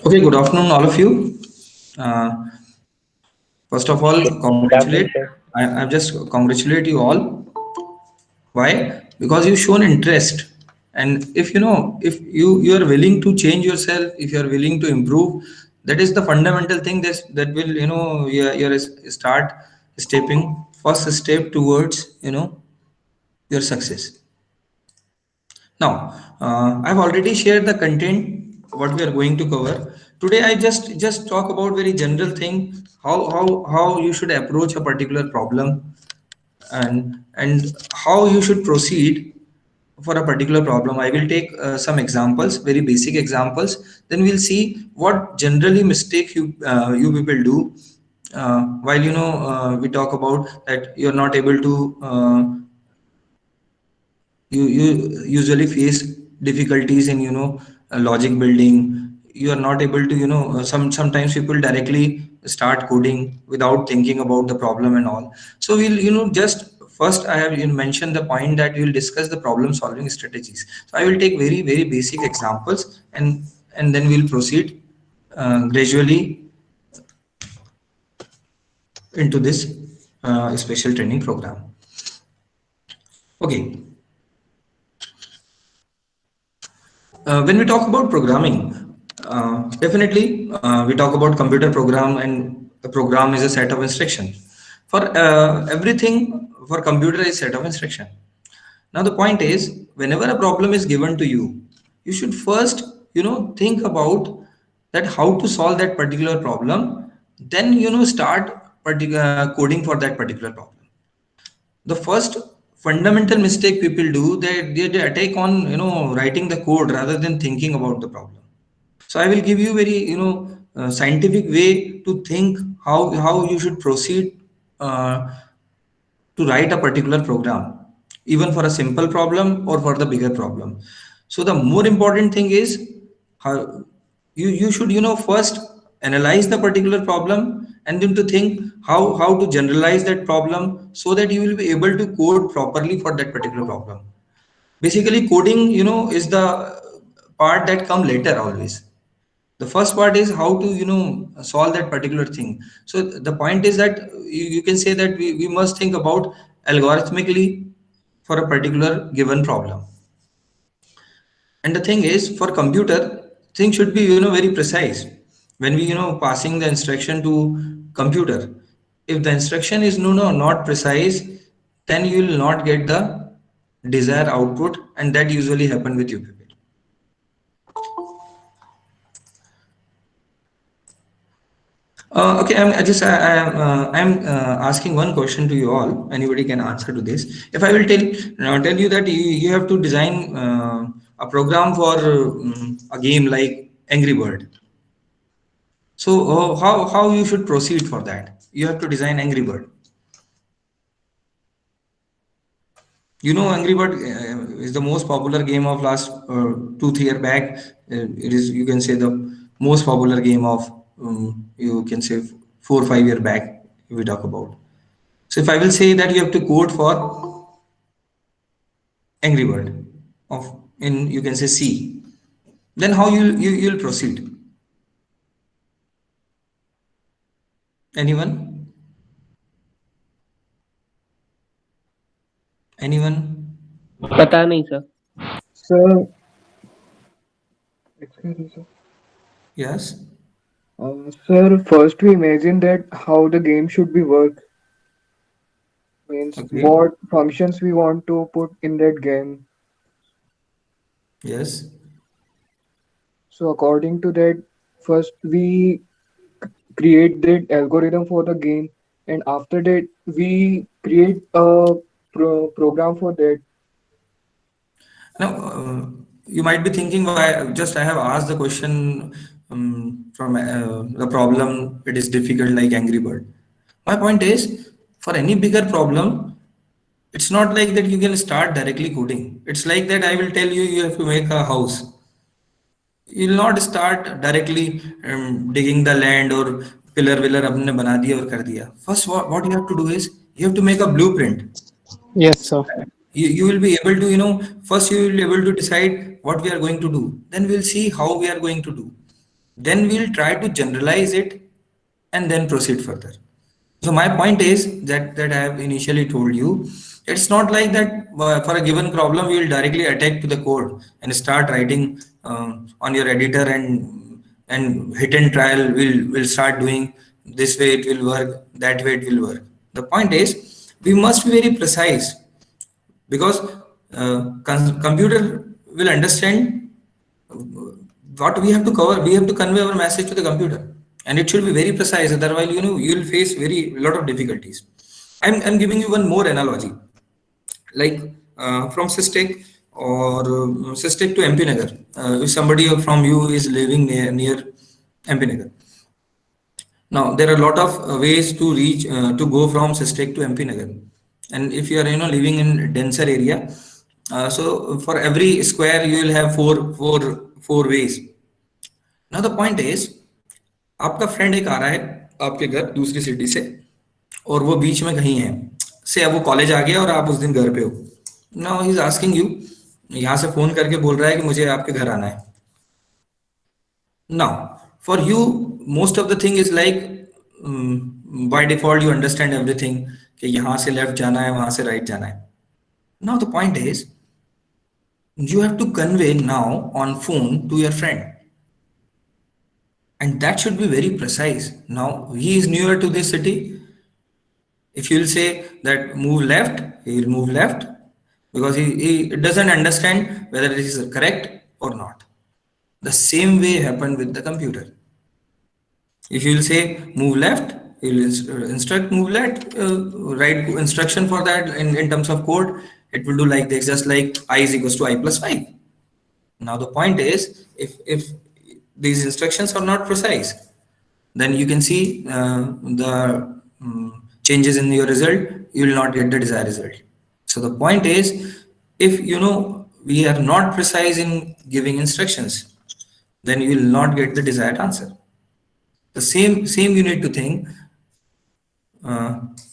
Okay, good afternoon, all of you. Uh, First of all, Good afternoon, congratulate. sir. I've just congratulate you all. Why? Because you've shown interest, and if if you are willing to change yourself, if you are willing to improve, that is the fundamental thing that will your start stepping first step towards your success. Now, I've already shared the content what we are going to cover. Today, I just talk about very general thing how you should approach a particular problem and how you should proceed for a particular problem. I will take some examples, very basic examples. Then we'll see what generally mistake you people do while we talk about that you're not able to. You usually face difficulties in logic building. You are not able to sometimes people directly start coding without thinking about the problem and all. So we'll just first I have mentioned the point that we will discuss the problem solving strategies. So I will take very very basic examples and then we'll proceed gradually into this special training program. Okay. When we talk about programming, definitely we talk about computer program, and the program is a set of instruction. For everything, for computer is set of instruction. Now the point is, whenever a problem is given to you, you should first think about that how to solve that particular problem. Then start coding for that particular problem. The first fundamental mistake people do, they attack on writing the code rather than thinking about the problem. So I will give you very scientific way to think how you should proceed uh, to write a particular program, even for a simple problem or for the bigger problem. So the more important thing is how you should first analyze the particular problem and then to think how to generalize that problem so that you will be able to code properly for that particular problem. Basically coding is the part that come later always. The first part is how to solve that particular thing. So the point is that you can say that we must think about algorithmically for a particular given problem. And the thing is, for computer, things should be very precise. When we passing the instruction to computer, if the instruction is not precise, then you will not get the desired output, and that usually happen with you people. Okay, I'm asking one question to you all. Anybody can answer to this. If I will tell you that you have to design a program for a game like Angry Bird. So how you should proceed for that? You have to design Angry Bird. Angry Bird is the most popular game of last 2 3 year back. It is, you can say, the most popular game of you can say 4 5 year back. If we talk about. So if I will say that you have to code for Angry Bird of in, you can say, C, then how you'll proceed? Anyone? Anyone? पता नहीं sir. Sir, excuse me, sir. Yes. Sir, first we imagine that how the game should be work, means Okay. what functions we want to put in that game. Yes. So according to that, first we create that algorithm for the game, and after that we create a program for that. Now, you might be thinking why just I have asked the question from the problem. It is difficult like Angry Bird. My point is, for any bigger problem, it's not like that you can start directly coding. It's like that I will tell you you have to make a house. You'll not start directly digging the land or pillar willar अपने बना दिया और कर दिया. First, what you have to do is you have to make a blueprint. Yes, sir. You will be able to first you will be able to decide what we are going to do, then we'll see how we are going to do. then we'll try to generalize it and then proceed further. So my point is that I have initially told you, it's not like that for a given problem we will directly attack to the code and start writing on your editor, and hit and trial will start doing this way it will work, that way it will work. The point is we must be very precise, because computer will understand what we have to cover. We have to convey our message to the computer, and it should be very precise, otherwise you will face very lot of difficulties. I'm giving you one more analogy, like from Systec or Systec to MP Nagar. If somebody from you is living near MP Nagar, now there are a lot of ways to reach to go from Systec to MP Nagar. And if you are living in denser area, so for every square you will have four ways. Now the point is, आपका friend एक आ रहा है आपके घर दूसरी city से, और वो बीच में कहीं है, से अब वो कॉलेज आ गया और आप उस दिन घर पे हो. Now he is asking you, यहाँ से फोन करके बोल रहा है कि मुझे आपके घर आना है. Now, for you, most of the thing is like by default you understand everything कि यहाँ से left जाना है, वहां से right जाना है. Now the point is you have to convey now on phone to your friend, and that should be very precise. Now he is newer to this city. If you will say that move left, he will move left, because he doesn't understand whether this is correct or not. The same way happened with the computer. If you will say move left, you will instruct move left, write instruction for that in terms of code. It will do like this, just like I is equals to I plus 5. Now the point is, if these instructions are not precise, then you can see the changes in your result. You will not get the desired result. So the point is, if we are not precise in giving instructions, then you will not get the desired answer. The same you need to think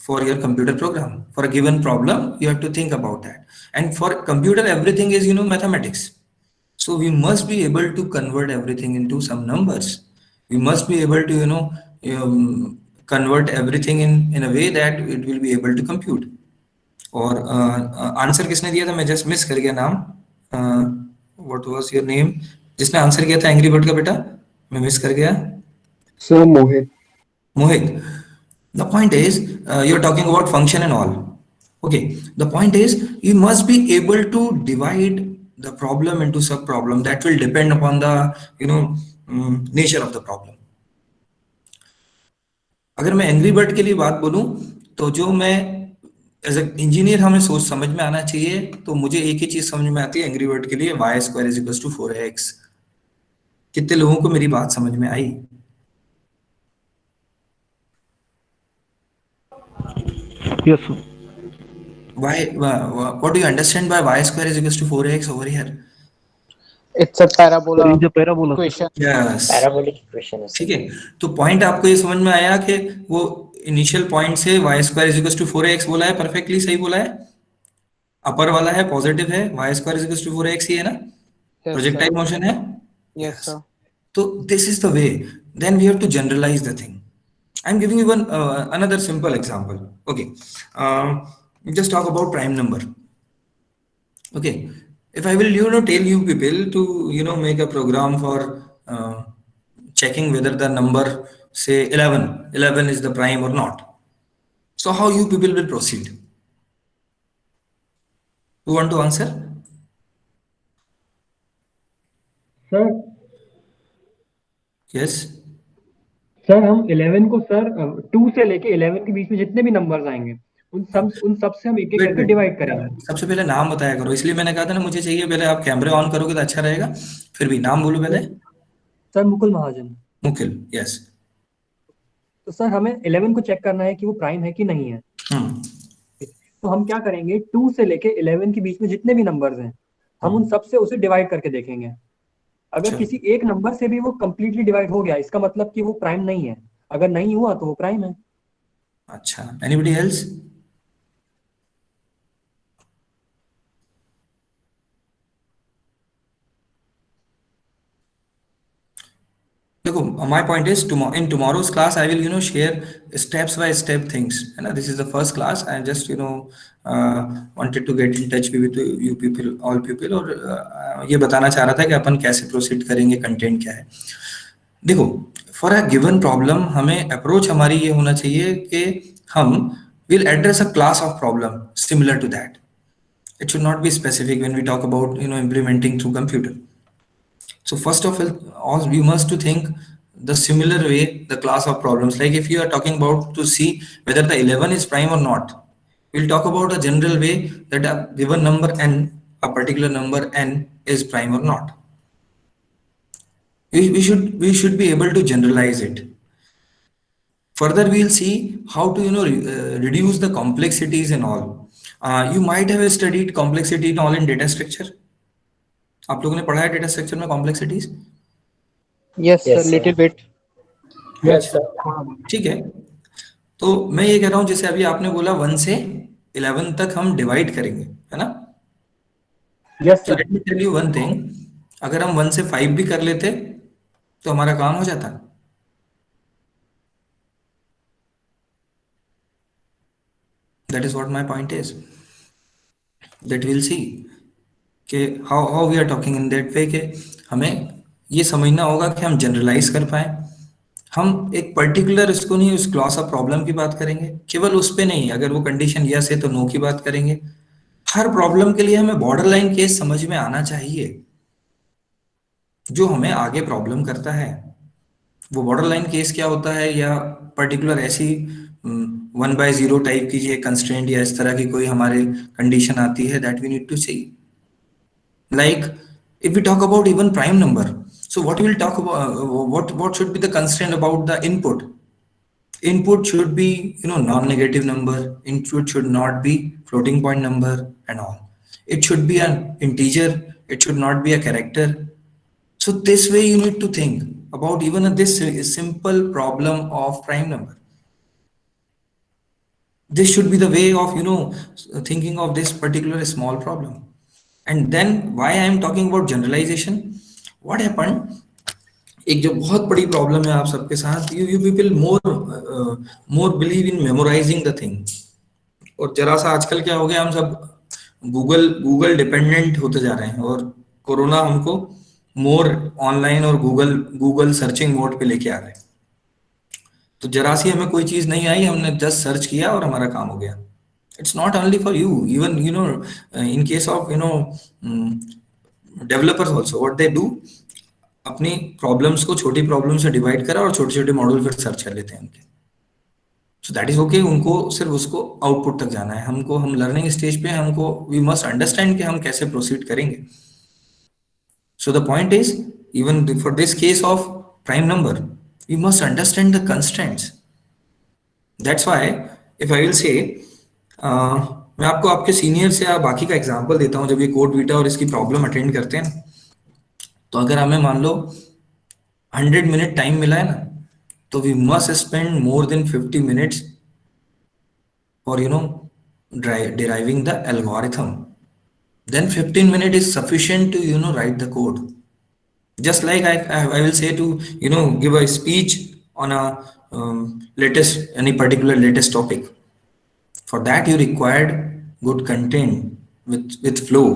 for your computer program. For a given problem, you have to think about that. And for computer, everything is mathematics. So we must be able to convert everything into some numbers. We must be able to convert everything in a way that it will be able to compute. और answer किसने दिया था, मैं just miss कर गया नाम. What was your name, जिसने answer किया था एंग्री बर्ड का बेटा, मैं मिस कर गया. Sir Mohit. Mohit, the point is, you're talking about function and all. Okay, the point is, you must be able to divide the problem into sub-problem. That will depend upon the, nature of the problem. अगर मैं angry bird के लिए बात बोलूं, तो जो मैं as a engineer हमें सोच समझ में आना चाहिए, तो मुझे एक ही चीज समझ में आती है एंग्री बर्ड के लिए, y square is equal to 4x. कितने लोगों को मेरी बात समझ में आई? Yes, sir. What do you understand by y square is equals to 4x over here? It's a parabola There is a parabola, sir. equation. Yes. Parabolic equation है ठीक है, तो पॉइंट आपको ये समझ में आया कि वो इनिशियल पॉइंट से y square is equal to 4x बोला है, परफेक्टली सही बोला है. अपर वाला है पॉजिटिव है, y square is equal to 4x ही है ना, Yes, प्रोजेक्टाइल sir. मोशन है. Yes, sir. So this is the way. Then we have to generalize the thing. I'm giving you another simple example. Okay, just talk about prime number. Okay, if I will tell you people to make a program for checking whether the number, say 11 is the prime or not, so how you people will proceed? Who want to answer? Sir Yes. Sir हम 11 को sir 2 से लेके 11 के बीच में जितने भी numbers आएंगे उन सब से हम एक एक Wait, करके wait. डिवाइड करेंगे. सबसे पहले नाम बताया करो, इसलिए मैंने कहा था ना, मुझे चाहिए पहले आप कैमरे ऑन करोगे तो अच्छा रहेगा. फिर भी नाम बोलो पहले. सर मुकुल महाजन. मुकिल. यस. तो सर हमें 11 को चेक करना है कि वो प्राइम है कि नहीं है. हम्म. तो हम क्या करेंगे, 2 से लेके 11 के बीच में जितने भी नंबर्स हैं हम उन सब से उसे डिवाइड करके देखेंगे. अगर अच्छा. किसी एक नंबर से भी वो कंप्लीटली डिवाइड हो गया, इसका मतलब कि वो प्राइम नहीं है. अगर नहीं हुआ तो वो प्राइम है. अच्छा, एनीबडी एल्स? देखो देखो, my point is in tomorrow's class I will share steps by step things, है ना. This is the first class. I just wanted to get in touch with you people, all people, और ये बताना चाह रहा था कि अपन कैसे प्रोसीड करेंगे, कंटेंट क्या है. देखो, फॉर अ गिवन प्रॉब्लम हमें अप्रोच हमारी ये होना चाहिए कि हम will address a class of problem similar to that. It should not be specific when we talk about implementing through computer. So first of all, you must to think the similar way the class of problems. Like if you are talking about to see whether the 11 is prime or not, we'll talk about a general way that a given number n, a particular number n, is prime or not. We should be able to generalize it. Further, we'll see how to reduce the complexities and all. You might have studied complexity and all in data structure. आप लोगों ने पढ़ा है data structure में complexities? Yes, sir. Little bit. Yes sir. ठीक है. तो मैं ये कह रहा हूँ, जैसे अभी आपने बोला 1 से 11 तक हम डिवाइड करेंगे, है ना. यस तो sir. Let me tell you one thing, अगर हम 1 से 5 भी कर लेते तो हमारा काम हो जाता. That is what my point is. That we'll see कि how we are talking in that way, कि हमें ये समझना होगा कि हम जनरलाइज कर पाए. हम एक पर्टिकुलर इसको नहीं, उस क्लास ऑफ प्रॉब्लम की बात करेंगे, केवल उस पे नहीं. अगर वो कंडीशन यस है तो नो की बात करेंगे. हर प्रॉब्लम के लिए हमें बॉर्डर लाइन केस समझ में आना चाहिए जो हमें आगे प्रॉब्लम करता है. वो बॉर्डर लाइन केस क्या होता है, या पर्टिकुलर ऐसी 1/0 टाइप की ये कंस्ट्रेंट या इस तरह की कोई हमारे कंडीशन आती है, that we need to see. Like if we talk about even prime number, so what we'll talk about, what should be the constraint about the input. Input should be non-negative number. Input should not be floating point number and all. It should be an integer. It should not be a character. So this way you need to think about even this simple problem of prime number. This should be the way of thinking of this particular small problem. And then why I am talking about generalization, what happened, एक जो बहुत बड़ी problem है आप सबके साथ, you people more believe in memorizing the thing. और जरा सा आजकल क्या हो गया, हम सब गूगल डिपेंडेंट होते जा रहे हैं, और कोरोना हमको मोर ऑनलाइन और गूगल सर्चिंग मोड पे लेके आ रहे हैं. तो जरा सी हमें कोई चीज नहीं आई, हमने जस्ट सर्च किया और हमारा काम हो गया. It's not only for you, even in case of developers also, what they do, अपनी प्रॉब्लम्स को छोटी प्रॉब्लम से डिवाइड करा और छोटे छोटे मॉड्यूल फिर सर्च कर लेते हैं उनके. So that is okay. उनको सिर्फ उसको आउटपुट तक जाना है. हम लर्निंग स्टेज पे, हमको वी मस्ट अंडरस्टैंड कि हम कैसे प्रोसीड करेंगे. So the point is, even for this case of prime number, we must understand the constraints. That's why if I will say, मैं आपको आपके सीनियर से या बाकी का एग्जांपल देता हूं. जब ये कोड बीटा और इसकी प्रॉब्लम अटेंड करते हैं, तो अगर हमें मान लो 100 मिनट टाइम मिला है ना, तो we must spend more than 50 minutes for deriving the algorithm. Then 15 minutes is sufficient to write the code. Just like I will say to give a speech on a any particular latest topic. For that you required good content with flow.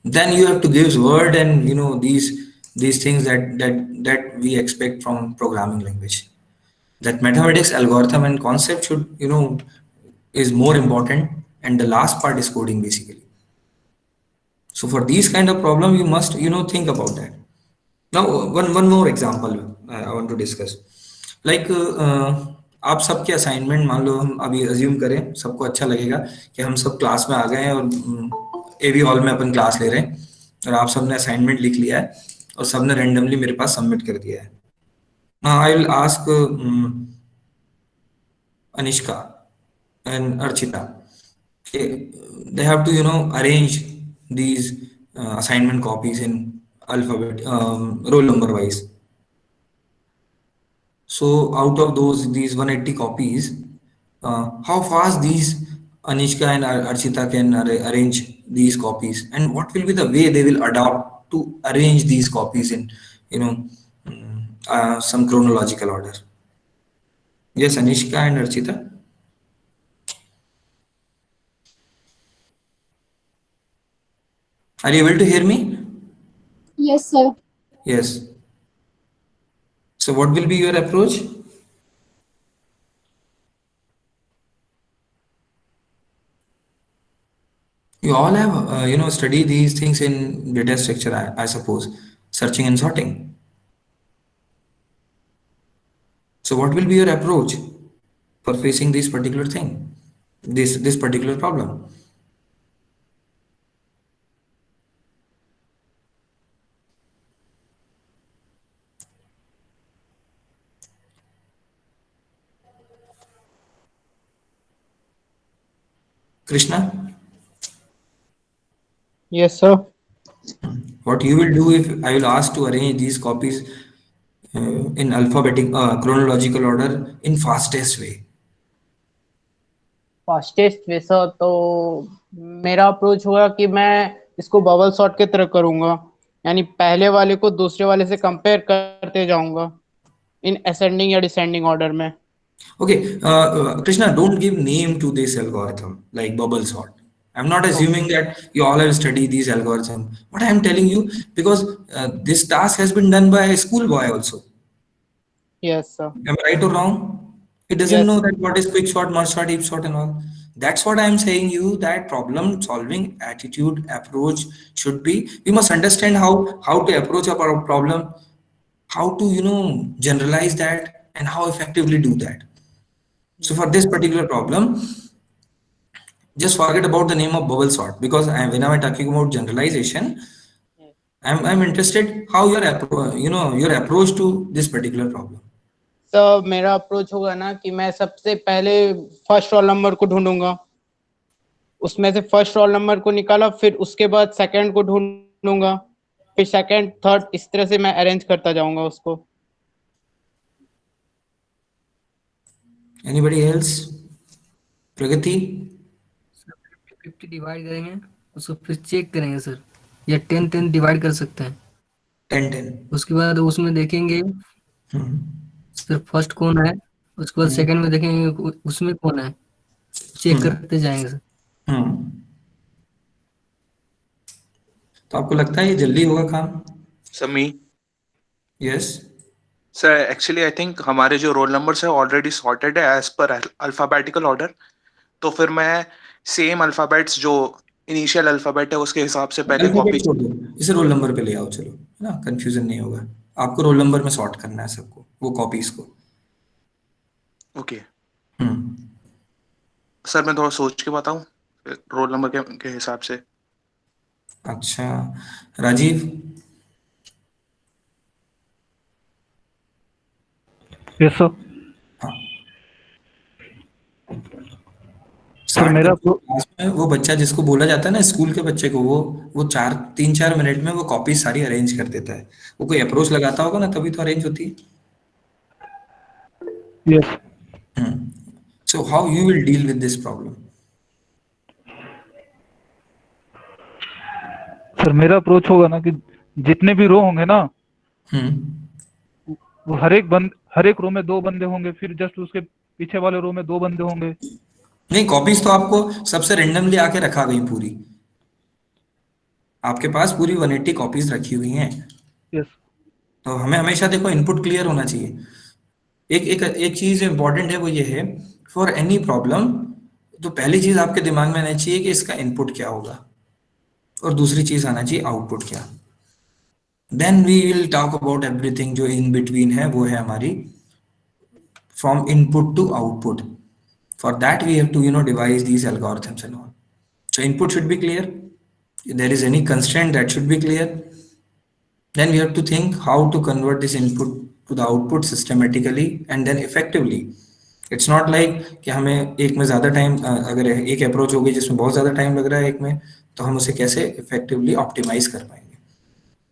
Then you have to give word and these things that we expect from programming language. That mathematics, algorithm and concept should is more important, and the last part is coding basically. So for these kind of problem you must think about that. Now one more example I want to discuss. Like आप सबके assignment, मान लो हम अभी assume करें, सबको अच्छा लगेगा कि हम सब क्लास में आ गए हैं और एवी हॉल में अपन क्लास ले रहे हैं, और आप सबने असाइनमेंट लिख लिया है और सबने रैंडमली मेरे पास सबमिट कर दिया है. I will ask Anishka and Archita, they have to arrange these assignment copies in alphabet roll number wise. So out of these 180 copies, how fast these Anishka and Archita can arrange these copies, and what will be the way they will adopt to arrange these copies in some chronological order. Yes, Anishka and Archita. Are you able to hear me? Yes, sir. Yes. So what will be your approach? You all have, studied these things in data structure, I suppose, searching and sorting. So what will be your approach for facing this particular thing, this particular problem? Krishna, Yes, sir. what you will do if I will ask to arrange these copies in alphabetic chronological order in fastest way? Fastest वैसा तो मेरा approach होगा कि मैं इसको bubble sort की तरह करूंगा, यानी पहले वाले को दूसरे वाले से कंपेयर करते जाऊंगा इन असेंडिंग या डिसेंडिंग ऑर्डर में. Okay, Krishna, don't give name to this algorithm like bubble sort. I'm not assuming that you all have studied these algorithms. What I'm telling you, because this task has been done by a schoolboy also. Yes sir. Am I right or wrong? He doesn't yes. know that what is quick sort, merge sort, heap sort, and all. That's what I'm saying you that problem solving attitude approach should be. We must understand how to approach a problem, how to generalize that, and how effectively do that. So for this particular problem, just forget about the name of bubble sort because when I'm talking about generalization, I'm interested how your approach to this particular problem. Sir मेरा approach होगा ना कि मैं सबसे पहले first roll number को ढूंढूंगा, उसमें से फर्स्ट रोल नंबर को निकाला, फिर उसके बाद सेकंड को ढूंढूंगा, फिर सेकंड थर्ड, इस तरह से मैं अरेंज करता जाऊंगा उसको. Anybody else? Pragati? 50 डिवाइड करेंगे, उसको फिर चेक करेंगे सर, या 10 डिवाइड कर सकते हैं. 10-10. उसके बाद उसमें देखेंगे हम्म. सर फर्स्ट कौन है, उसके बाद सेकंड में देखेंगे उसमें कौन है, चेक करते जाएंगे सर. हम्म. तो आपको लगता है ये जल्दी होगा काम? समी yes. Sir actually I think हमारे जो रोल नंबर्स है ऑलरेडी सॉर्टेड है एज पर अल्फाबेटिकल ऑर्डर. तो फिर मैं सेम अल्फाबेट्स जो इनिशियल अल्फाबेट है उसके हिसाब से पहले कॉपी. अल्फाबेट छोड़ दो, इसे रोल नंबर पे ले आओ, चलो, है ना, कंफ्यूजन नहीं होगा. आपको रोल नंबर में सॉर्ट करना है सबको, वो कॉपीज को. ओके हम्म. सर मैं थोड़ा सोच के बताऊं रोल नंबर के हिसाब से. अच्छा, राजीव. Yes sir. हाँ. सर मेरा क्लास में वो बच्चा जिसको बोला जाता है ना स्कूल के बच्चे को, वो 3-4 मिनट में वो कॉपी सारी अरेंज कर देता है. वो कोई अप्रोच लगाता होगा ना तभी तो अरेंज होती है. Yes. So how you will deal with this problem? Sir मेरा अप्रोच होगा ना कि जितने भी रो होंगे ना, वो हर एक रो में 2 बंदे होंगे, फिर जस्ट उसके पीछे वाले रो में 2 बंदे होंगे. नहीं, कॉपीज तो आपको सबसे रेंडमली आके रखा गई पूरी. आपके पास पूरी 180 कॉपीज रखी हुई हैं. यस. तो हमें हमेशा देखो इनपुट क्लियर होना चाहिए. एक चीज इंपॉर्टेंट है, वो ये है फॉर एनी प्रॉब्लम, तो पहली चीज आपके दिमाग में आना चाहिए कि इसका इनपुट क्या होगा, और दूसरी चीज आना चाहिए आउटपुट क्या. Then we will talk about everything जो इन बिटवीन है, वो है हमारी from input to output. For that we have to devise these algorithms and all. So input should be clear. If there is any constraint, that should be clear. Then we have to think how to convert this input to the output systematically and then effectively. It's not like कि हमें एक में ज़्यादा time, अगर एक approach होगी जिसमें बहुत ज़्यादा टाइम लग रहा है एक में, तो हम उसे कैसे इफेक्टिवली ऑप्टिमाइज कर पाएंगे.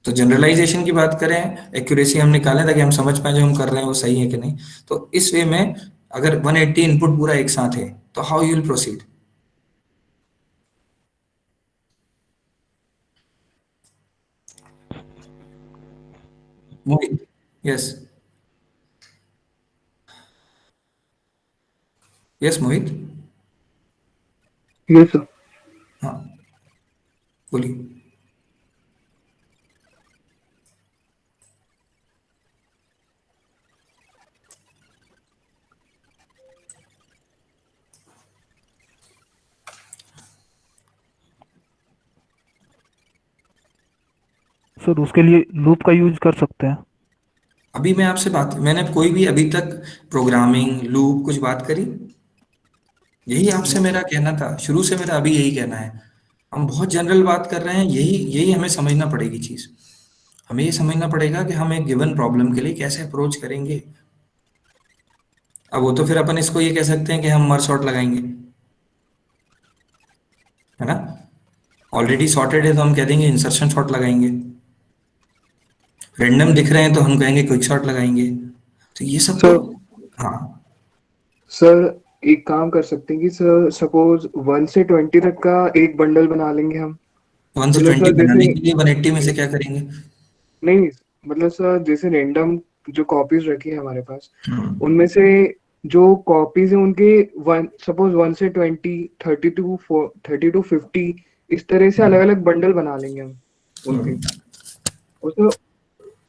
तो जनरलाइजेशन की बात करें, एक्यूरेसी हम निकालें ताकि हम समझ पाए जो हम कर रहे हैं वो सही है कि नहीं. तो इस वे में अगर 180 इनपुट पूरा एक साथ है तो how you will proceed? Mohit, yes. Yes Mohit, Yes, sir. हाँ बोलिए। सर उसके लिए लूप का यूज कर सकते हैं। अभी मैं आपसे बात, मैंने कोई भी अभी तक प्रोग्रामिंग लूप कुछ बात करी? यही आपसे मेरा कहना था, शुरू से मेरा अभी यही कहना है। हम बहुत जनरल बात कर रहे हैं, यही यही हमें समझना पड़ेगी चीज। हमें ये समझना पड़ेगा कि हम एक गिवन प्रॉब्लम के लिए कैसे अप्रोच करेंगे। अब वो तो फिर अपन इसको ये कह सकते हैं कि हम मर्ज सॉर्ट लगाएंगे, है ना। ऑलरेडी सॉर्टेड है तो हम कह देंगे इंसर्शन सॉर्ट लगाएंगे। रैंडम दिख रहे हैं तो हम कहेंगे क्विक सॉर्ट लगाएंगे। तो ये सब तो, सर हाँ सर एक काम कर सकते हैं कि सर सपोज 1 से 20 तक का एक बंडल बना लेंगे हम। 1 से मतलब 20 सर बनाने जैसे, के लिए 180 में से क्या करेंगे? नहीं मतलब सर जैसे रैंडम जो कॉपीज रखी है हमारे पास, हम्म, उनमें से जो कॉपीज है उनके 1 सपोज 1 से 20, 30 to 50 इस तरह से अलग अलग बंडल बना लेंगे हम उनके। उसमें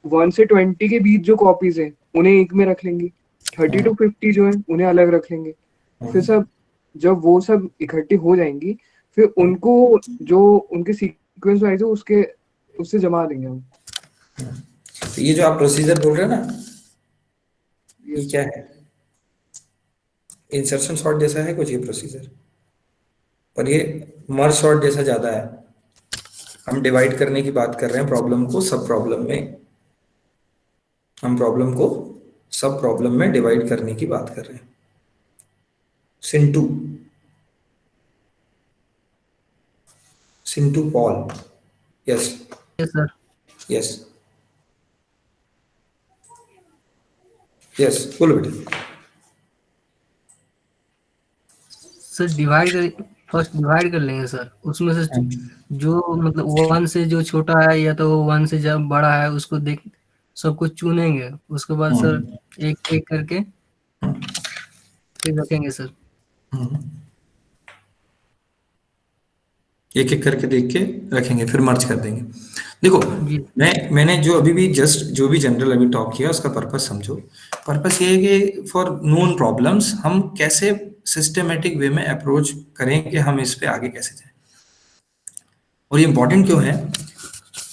1 से 20 के बीच जो कॉपीज है उन्हें एक में रख लेंगे, 30 to 50 जो है उन्हें अलग रख लेंगे। फिर सब जब वो सब इकट्ठी हो जाएंगी, फिर उनको जो उनके सीक्वेंस वाइज है उसके उससे जमा देंगे हम। तो ये जो आप प्रोसीजर बोल रहे हैं ना, ये क्या है? इंसर्शन सॉर्ट जैसा है कुछ ये प्रोसीजर, पर ये मर्ज सॉर्ट जैसा ज्यादा है। हम डिवाइड करने की बात कर रहे हैं प्रॉब्लम को सब प्रॉब्लम में, हम प्रॉब्लम को सब प्रॉब्लम में डिवाइड करने की बात कर रहे हैं। Sintu, Sintu Paul, yes yes sir. Yes yes, बोलो बेटा। सर डिवाइड कर, फर्स्ट डिवाइड कर लेंगे सर, उसमें से जो मतलब 1 से जो छोटा है या तो 1 से जब बड़ा है उसको देख सब कुछ चुनेंगे। उसके बाद सर एक एक करके फिर रखेंगे सर। एक एक करके देख के रखेंगे, फिर मर्ज कर देंगे। देखो, जी मैंने जो अभी भी जस्ट जो भी जनरल अभी टॉक किया उसका पर्पस समझो। पर्पस ये है कि फॉर नोन प्रॉब्लम्स हम कैसे सिस्टमेटिक वे में अप्रोच करें कि हम इस पे आगे कैसे जाएं। और ये इंपॉर्टेंट क्यों है?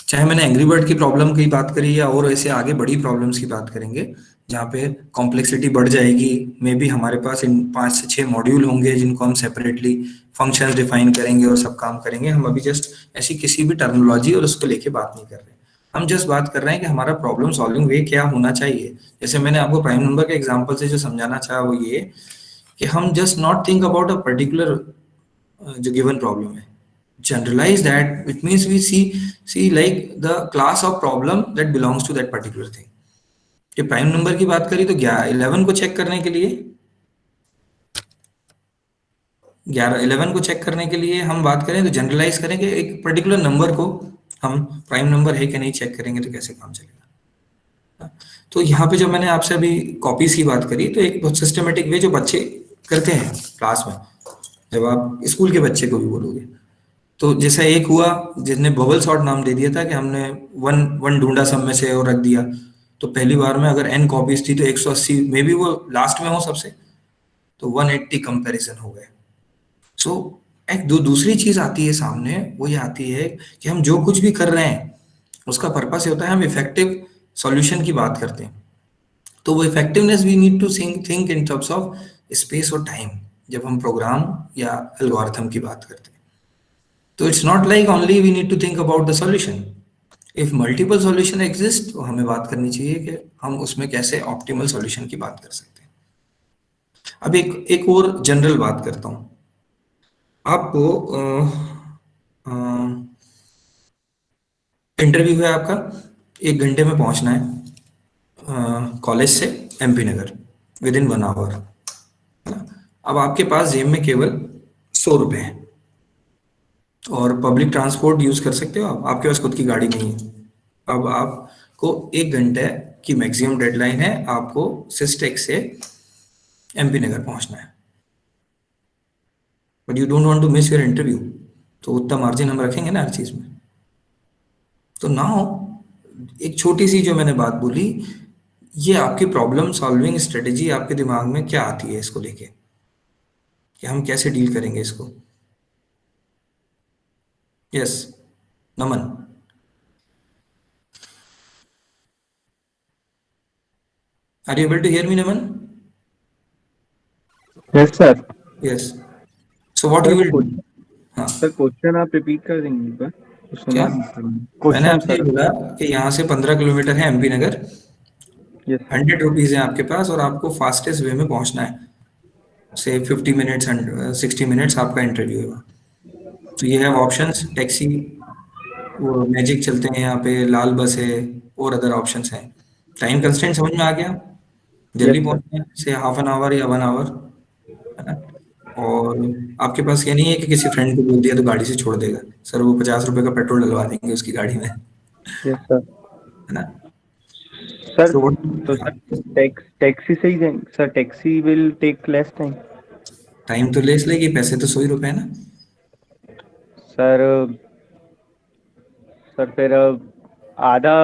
चाहे मैंने एंग्री बर्ड की प्रॉब्लम की बात करी या और ऐसे आगे बड़ी प्रॉब्लम्स की बात करेंगे जहाँ पे कॉम्प्लेक्सिटी बढ़ जाएगी, मे बी हमारे पास इन 5 से 6 मॉड्यूल होंगे जिनको हम सेपरेटली फंक्शंस डिफाइन करेंगे और सब काम करेंगे। हम अभी जस्ट ऐसी किसी भी टर्मिनोलॉजी और उसको लेके बात नहीं कर रहे, हम जस्ट बात कर रहे हैं कि हमारा प्रॉब्लम सॉल्विंग वे क्या होना चाहिए। जैसे मैंने आपको प्राइम नंबर के एग्जाम्पल से जो समझाना चाहा वो ये कि हम just not think about a particular जो गिवन प्रॉब्लम है, generalize that. It means we see like the class of problem that belongs to that particular thing. कि प्राइम नंबर की बात करी तो 11 को चेक करने के लिए 11 को चेक करने के लिए हम बात करें तो जनरलाइज करें कि एक पर्टिकुलर नंबर को हम प्राइम नंबर है कि नहीं चेक करेंगे तो कैसे काम चलेगा। तो यहाँ पे जब मैंने आपसे अभी कॉपीज की बात करी तो एक बहुत सिस्टमेटिक वे जो बच्चे करते हैं क्लास में, जब आप स्कूल के बच्चे को भी बोलोगे तो जैसा एक हुआ जिसने बबल सॉर्ट नाम दे दिया था कि हमने वन वन ढूंढा सब में से और रख दिया। तो पहली बार में अगर n कॉपीज थी तो 180 मे बी वो लास्ट में हो सबसे, तो 180 कंपैरिजन हो गए। सो एक दूसरी चीज आती है सामने, वो ये आती है कि हम जो कुछ भी कर रहे हैं उसका पर्पस ये होता है हम इफेक्टिव सॉल्यूशन की बात करते हैं। तो वो effectiveness we need to think in terms of space और टाइम जब हम प्रोग्राम या एल्गोरिथम की बात करते हैं। तो it's not like only we need to think about the solution. If multiple solution exist तो हमें बात करनी चाहिए कि हम उसमें कैसे ऑप्टिमल सॉल्यूशन की बात कर सकते हैं। अब एक और जनरल बात करता हूं आपको। इंटरव्यू है आपका, 1 घंटे में पहुंचना है कॉलेज से MP Nagar within 1 hour. अब आपके पास जेब में केवल 100 रुपए हैं और पब्लिक ट्रांसपोर्ट यूज कर सकते हो आप, आपके पास खुद की गाड़ी नहीं है। अब आपको 1 घंटे की मैक्सिमम डेडलाइन है, आपको सिस्टेक से MP नगर पहुंचना है। But you don't want to miss your interview, तो उतना मार्जिन हम रखेंगे ना हर चीज में। तो नाउ एक छोटी सी जो मैंने बात बोली, ये आपकी प्रॉब्लम सॉल्विंग स्ट्रेटेजी आपके दिमाग में क्या आती है इसको लेके, कि हम कैसे डील करेंगे इसको? Yes, Naman. Are you able to hear me, Naman? Yes sir. Yes, so what sir you वो विल डू? हाँ, सर क्वेश्चन आप रिपीट कर देंगे एक बार? तो सुना क्या? नहीं सर मैंने क्वेश्चन आपसे ये सर। बोला कि यहाँ से 15 किलोमीटर है एमपी नगर, यस सर। 100 रुपीज है आपके पास, और आपको फास्टेस्ट वे में पहुंचना है, से 50 मिनट्स एंड 60 मिनट्स आपका इंटरव्यू है। तो ये है ऑप्शंस, टैक्सी, वो मैजिक चलते हैं यहाँ पे, लाल बस है, और अदर ऑप्शंस हैं। टाइम कंस्ट्रेंट समझ में आ गया? जल्दी यस सर। पहुंचना है, से हाफ एन आवर या 1 आवर, है ना? और आपके पास ये नहीं है कि किसी फ्रेंड को बोल दिया तो गाड़ी से छोड़ देगा, सर वो 50 रुपए का पेट्रोल डलवा देंगे उसकी गाड़ी में, है यस सर। ना? सर So तो सर टैक्सी से ही जाएंगे sir? Taxi will take less time? Time तो लेस लेगी, पैसे तो 100 ही रुपए है ना। सर सर फिर आधा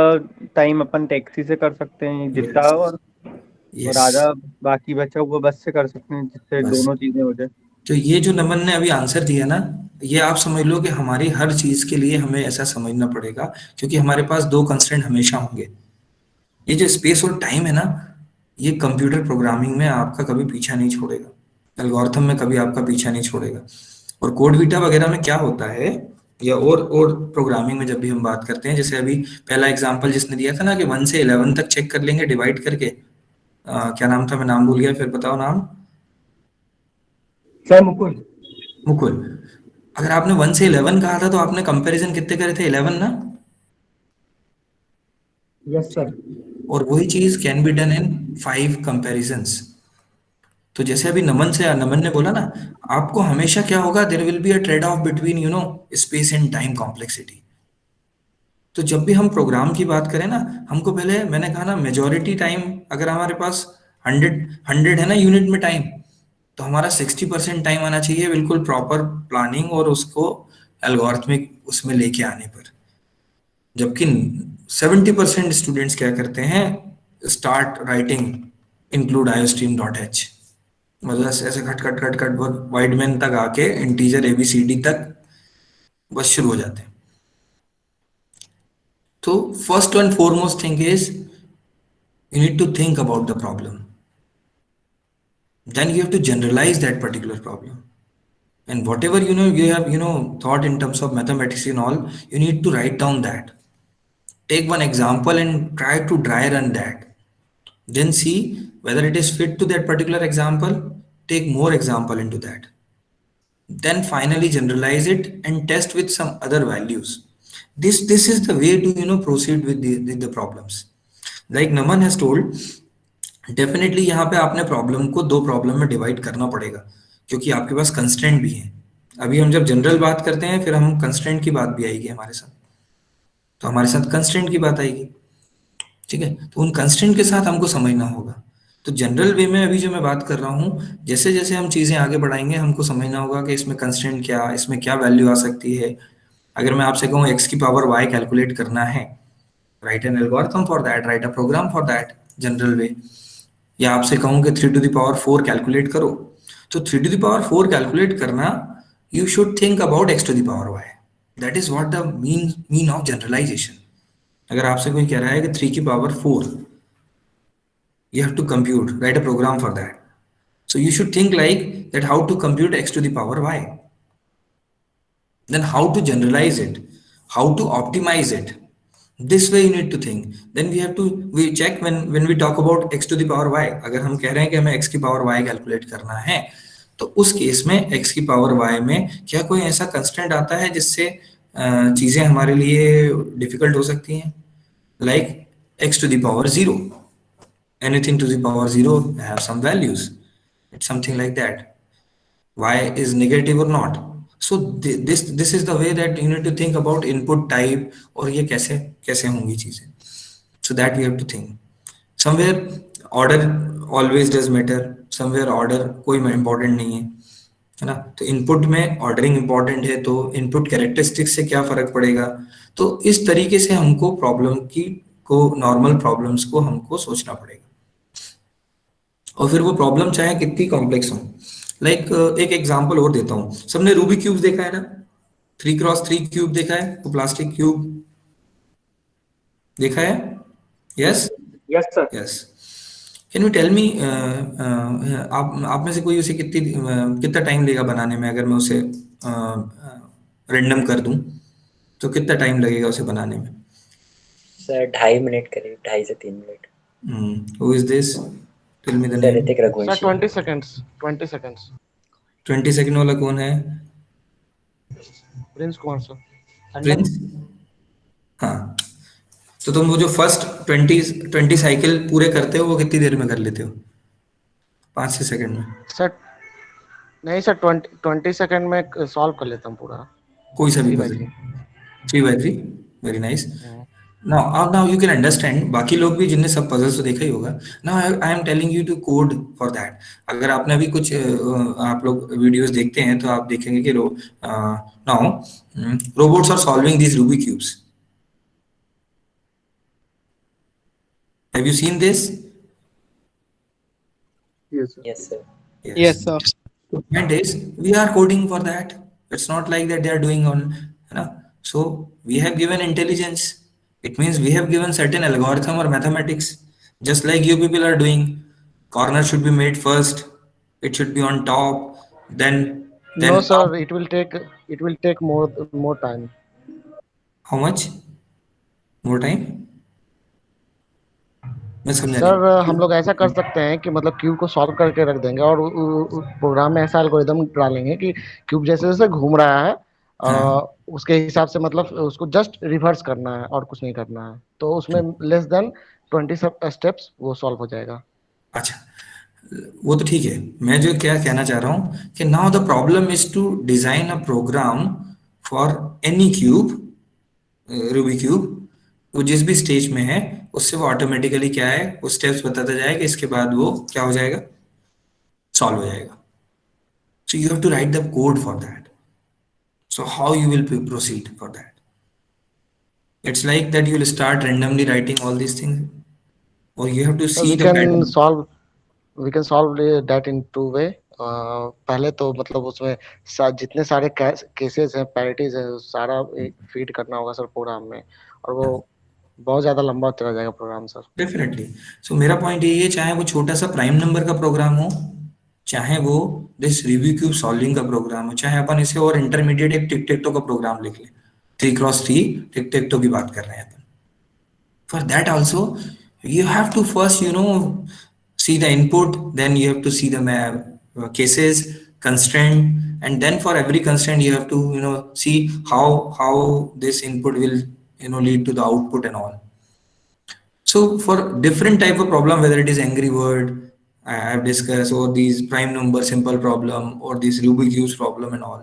टाइम अपन टैक्सी से कर सकते हैं जितना, और यस, आधा बाकी बचा हुआ बस से कर सकते हैं, जिससे बस। दोनों चीजें हो जाए। तो ये जो नमन ने अभी आंसर दिया ना, ये आप समझ लो कि हमारी हर चीज के लिए हमें ऐसा समझना पड़ेगा, क्योंकि हमारे पास दो कंस्ट्रेंट हमेशा होंगे। ये जो स्पेस और टाइम है ना, ये कंप्यूटर प्रोग्रामिंग में आपका कभी पीछा नहीं छोड़ेगा, एल्गोरिथम में कभी आपका पीछा नहीं छोड़ेगा। और कोड बीटा वगैरह में क्या होता है, या और प्रोग्रामिंग में जब भी हम बात करते हैं, जैसे अभी पहला एग्जांपल जिसने दिया था ना कि 1 से 11 तक चेक कर लेंगे डिवाइड करके, क्या नाम था, मैं नाम भूल गया, फिर बताओ नाम। सर मुकुल। मुकुल। अगर आपने 1 से 11 कहा था तो आपने कंपैरिजन कितने करे थे? 11 ना? Yes sir. और वही चीज can be done in 5 comparisons. तो जैसे अभी नमन ने बोला ना, आपको हमेशा क्या होगा, there will be a trade off between space and time complexity. तो जब भी हम प्रोग्राम की बात करें ना, हमको पहले मैंने कहा ना, मेजोरिटी टाइम अगर हमारे पास 100 है ना यूनिट में टाइम, तो हमारा 60% टाइम आना चाहिए बिल्कुल प्रॉपर प्लानिंग और उसको एल्गोरिथमिक उसमें लेके आने पर। जबकि 70% स्टूडेंट्स क्या करते हैं, start writing include iostream dot H, मतलब ऐसे खट खट खट खट वाइडमैन तक आके इंटीजर एबीसीडी तक बस शुरू हो जाते हैं। तो first and foremost thing is you need to think about the problem, then you have to generalize that particular problem, and whatever you have thought in terms of mathematics and all, you need to write down that, take one example and try to dry run that, then see whether it is fit to that particular example, take more example into that, then finally generalize it and test with some other values. This is the way to proceed with the problems, like Naman has told. Definitely यहाँ पे आपने problem को दो problem में divide करना पड़ेगा, क्योंकि आपके पास कंस्ट्रेंट भी है। अभी हम जब जनरल बात करते हैं, फिर हम कंस्ट्रेंट की बात भी आएगी हमारे साथ, तो हमारे साथ कंस्ट्रेंट की बात आएगी, ठीक है? तो उन कंस्ट्रेंट के साथ हमको समझना होगा। तो जनरल वे में अभी जो मैं बात कर रहा हूँ, जैसे जैसे हम चीजें आगे बढ़ाएंगे, हमको समझना होगा कि इसमें कंस्ट्रेंट क्या, इसमें क्या वैल्यू आ सकती है। अगर मैं आपसे कहूँ x की पावर y कैलकुलेट करना है, write an algorithm for that, write a program for that, general way. या आपसे कहूं कि 3 to the power 4 कैलकुलेट करो, तो 3 to the power 4 कैलकुलेट करना, you should think about x to the power y, that is what the mean of generalisation. अगर आपसे कोई कह रहा है कि 3 की power 4 you have to compute, write a program for that, so you should think like that, how to compute x to the power y, then how to generalize it, how to optimize it. This way you need to think. Then we check when we talk about x to the power y, अगर हम कह रहे हैं कि हमें x की power y calculate करना है, तो उस केस में x की पावर y में क्या कोई ऐसा कंस्टेंट आता है जिससे चीजें हमारे लिए डिफिकल्ट हो सकती हैं, like x to the power 0, anything to the power 0 have some values, it's something like that, y is negative or not. So this is the way that you need to think about input type, और ये कैसे कैसे होंगी चीजें, so that we have to think. Somewhere order always does matter, somewhere order कोई important नहीं है, है ना। तो इनपुट में ऑर्डरिंग इंपॉर्टेंट है, तो इनपुट कैरेक्टरिस्टिक्स से क्या फर्क पड़ेगा। तो इस तरीके से हमको प्रॉब्लम की को नॉर्मल प्रॉब्लम्स को हमको सोचना पड़ेगा, और फिर वो प्रॉब्लम चाहे कितनी कॉम्प्लेक्स हो। लाइक एक एग्जांपल और देता हूँ, सबने रूबिक क्यूब देखा है ना, 3x3 क्यूब देखा है, वो प्लास्टिक क्यूब देखा है। Yes yes sir. Yes. Can you tell me, आप में से कोई उसे कितना टाइम लेगा बनाने में, अगर मैं उसे रैंडम कर दूं तो कितना टाइम लगेगा उसे बनाने में। सर 2.5 मिनट करीब, 2.5 से 3 minute. Who is this, tell me the surname. Hrithik sir Raghuvanshi. 20 seconds, 20 seconds. 20 second वाला कौन है। प्रिंस कुमार सर। प्रिंस। हाँ, तो तुम वो जो फर्स्ट 20 साइकिल पूरे करते हो वो कितनी देर में कर लेते हो। 5-6 सेकंड में। सर नहीं सर, 20 सेकंड में सॉल्व कर लेता हूँ पूरा। कोई सा भी 3x3। Puzzle. 3x3, very nice. Now you can understand, बाकी लोग भी जिनने सब पजल्स तो देखा ही होगा। Now I am telling you to code for that. अगर आपने अभी कुछ आप लोग वीडियोस देखते हैं तो आप देखेंगे कि now robots are solving these Rubik cubes. Have you seen this. Yes, sir. Yes sir. Yes sir. The point is, we are coding for that. It's not like that they are doing on, you know. So we have given intelligence. It means we have given certain algorithm or mathematics. Just like you people are doing. Corner should be made first. It should be on top. Then No sir, it will take more time. how much more time? मैं समझा sir नहीं। हम लोग ऐसा कर सकते हैं कि मतलब क्यूब को सॉल्व करके रख देंगे और प्रोग्राम में ऐसा एल्गोरिदम डालेंगे कि क्यूब जैसे जैसे घूम रहा है हाँ। उसके हिसाब से मतलब उसको जस्ट रिवर्स करना है और कुछ नहीं करना है, तो उसमें लेस देन 20 स्टेप्स वो सॉल्व हो जाएगा। अच्छा, वो तो ठीक है। मैं जो क्या कहना चाह रहा हूँ कि now the problem is to design a program for any cube, Rubik cube. वो जिस भी स्टेज में है उससे वो ऑटोमेटिकली क्या है वो स्टेप्स बताता जाएगा, इसके बाद वो क्या हो जाएगा, सॉल्व हो जाएगा। So you have to write the code for that. So how you will proceed for that. It's like that you will start randomly writing all these things, और you have to sir see the pattern. We can solve that in two way. पहले तो मतलब उसमें जितने सारे cases हैं, पैरिटीज हैं, सारा फीड करना होगा सर प्रोग्राम में, और वो बहुत ज्यादा लंबा चला जाएगा प्रोग्राम सर। डेफिनेटली। सो मेरा पॉइंट ये है, चाहे वो छोटा सा प्राइम नंबर का प्रोग्राम हो, चाहे वो दिस रिव्यू क्यूब सॉल्विंग का प्रोग्राम हो, चाहे अपन इसे और इंटरमीडिएट एक टिक टेक टो का प्रोग्राम लिख लें। 3x3 टिक टेक टो की बात कर रहे हैं अपन। For that also, you have to first, see the input, then you have to see the cases, constraint, and then for every constraint you have to, see how this input will, lead to the output and all. So for different type of problem, whether it is angry word I have discussed, or these prime number simple problem, or this Rubik cubes problem and all,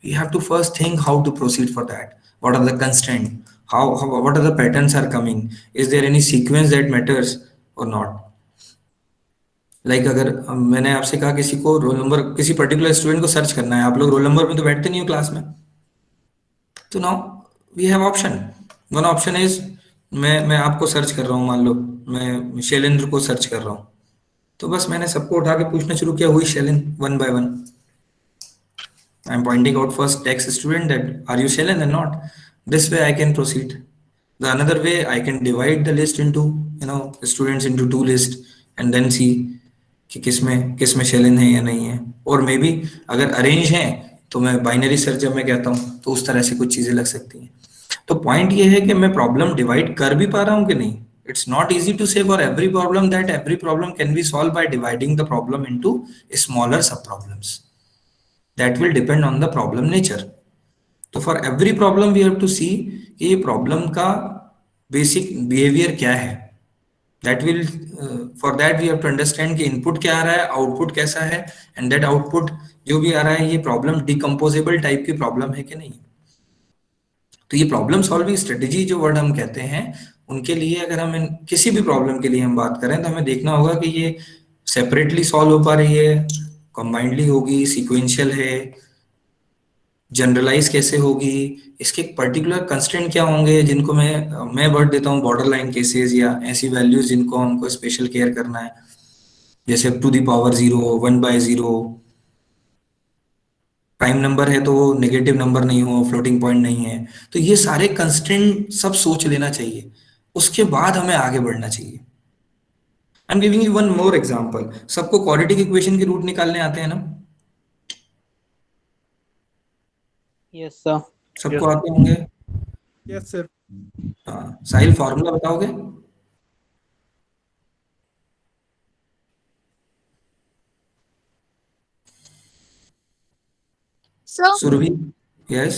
you have to first think how to proceed for that. What are the constraints? What are the patterns are coming? Is there any sequence that matters or not? Like अगर मैंने आपसे कहा किसी को roll number, किसी particular student को search करना है, आप लोग रोल नंबर में तो बैठते नहीं हो क्लास में। तो now we have option. One option is, मैं आपको सर्च कर रहा हूँ, मान लो मैं शैलेंद्र को सर्च कर रहा हूँ, तो बस मैंने सबको उठा के पूछना शुरू किया, हुई Shailendra, one by one. I am pointing out first text student that are you Shailen and not. This way I can proceed. The another way I can divide the list into, students into two lists and then see कि किसमें शैलेंद्र है या नहीं है। और may be अगर arrange है तो मैं बाइनरी सर्च जब मैं कहता हूँ तो उस तरह से कुछ चीजें लग सकती हैं। तो पॉइंट ये है कि मैं प्रॉब्लम डिवाइड कर भी पा रहा हूँ कि नहीं। It's not easy to say for every problem that every problem can be solved by dividing the problem into smaller sub problems. That will depend on the problem nature. तो for every problem we have to see कि ये problem का basic behavior क्या है। That will for that we have to understand कि input क्या आ रहा है, output कैसा है, and that output जो भी आ रहा है ये problem decomposable type की problem है कि नहीं। तो ये प्रॉब्लम सॉल्विंग स्ट्रेटेजी जो वर्ड हम कहते हैं, उनके लिए अगर हम किसी भी प्रॉब्लम के लिए हम बात करें तो हमें देखना होगा कि ये सेपरेटली सॉल्व हो पा रही है, कंबाइंडली होगी, सीक्वेंशियल है, जनरलाइज कैसे होगी, इसके पर्टिकुलर कंस्ट्रेंट क्या होंगे जिनको मैं वर्ड देता हूँ बॉर्डर लाइन केसेस, या ऐसी वैल्यूज जिनको हमको स्पेशल केयर करना है, जैसे to the power 0, 1/0, prime number है तो वो नेगेटिव नंबर नहीं हो, फ्लोटिंग पॉइंट नहीं है। तो ये सारे कंस्ट्रेंट सब सोच लेना चाहिए, उसके बाद हमें आगे बढ़ना चाहिए। I am giving you one more example. सबको क्वाड्रेटिक इक्वेशन के रूट निकालने आते हैं ना? Yes sir. सबको आते होंगे? Yes sir. हाँ, साहिल फॉर्मूला बताओगे? So Surabhi? Yes.